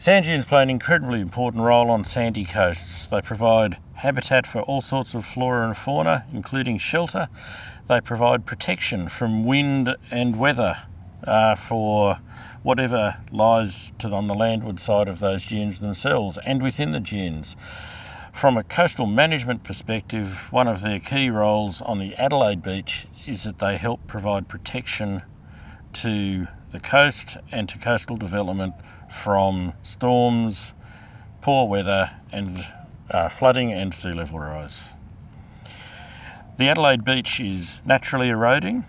Sand dunes play an incredibly important role on sandy coasts. They provide habitat for all sorts of flora and fauna, including shelter. They provide protection from wind and weather for whatever lies on the landward side of those dunes themselves and within the dunes. From a coastal management perspective, one of their key roles on the Adelaide beach is that they help provide protection to the coast and to coastal development from storms, poor weather and flooding and sea level rise. The Adelaide beach is naturally eroding.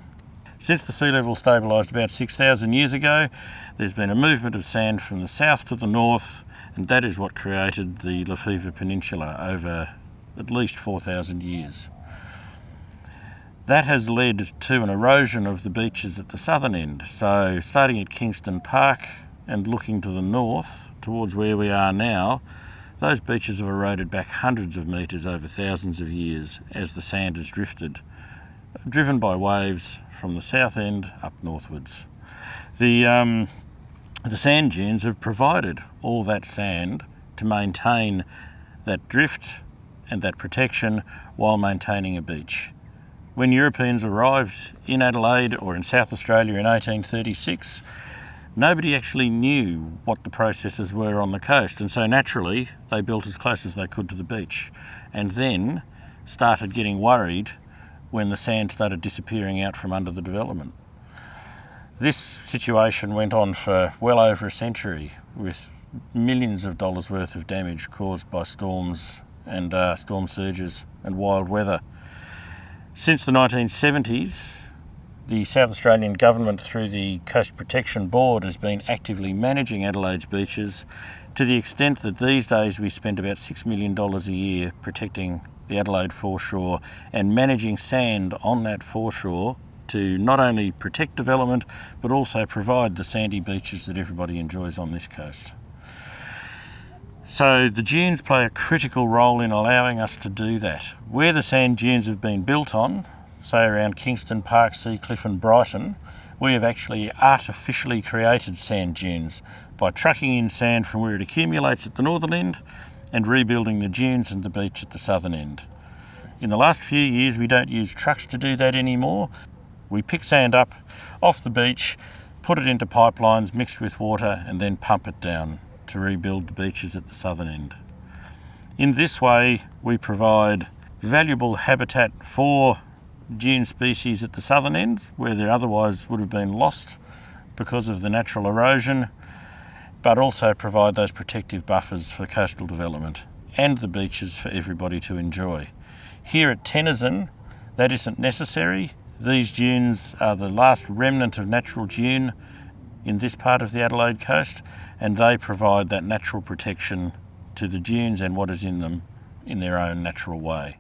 Since the sea level stabilised about 6,000 years ago, there's been a movement of sand from the south to the north, and that is what created the Lefevre Peninsula over at least 4,000 years. That has led to an erosion of the beaches at the southern end. So starting at Kingston Park and looking to the north towards where we are now, those beaches have eroded back hundreds of metres over thousands of years as the sand has drifted, driven by waves from the south end up northwards. The sand dunes have provided all that sand to maintain that drift and that protection while maintaining a beach. When Europeans arrived in Adelaide or in South Australia in 1836, nobody actually knew what the processes were on the coast, and so naturally they built as close as they could to the beach, and then started getting worried when the sand started disappearing out from under the development. This situation went on for well over a century, with millions of dollars worth of damage caused by storms and storm surges and wild weather. Since the 1970s, the South Australian Government, through the Coast Protection Board, has been actively managing Adelaide's beaches to the extent that these days we spend about $6 million a year protecting the Adelaide foreshore and managing sand on that foreshore to not only protect development but also provide the sandy beaches that everybody enjoys on this coast. So the dunes play a critical role in allowing us to do that. Where the sand dunes have been built on, say around Kingston Park, Seacliff and Brighton, we have actually artificially created sand dunes by trucking in sand from where it accumulates at the northern end and rebuilding the dunes and the beach at the southern end. In the last few years we don't use trucks to do that anymore. We pick sand up off the beach, put it into pipelines mixed with water and then pump it down to rebuild the beaches at the southern end. In this way we provide valuable habitat for dune species at the southern end where they otherwise would have been lost because of the natural erosion, but also provide those protective buffers for coastal development and the beaches for everybody to enjoy. Here at Tennyson, that isn't necessary. These dunes are the last remnant of natural dune in this part of the Adelaide coast, and they provide that natural protection to the dunes and what is in them in their own natural way.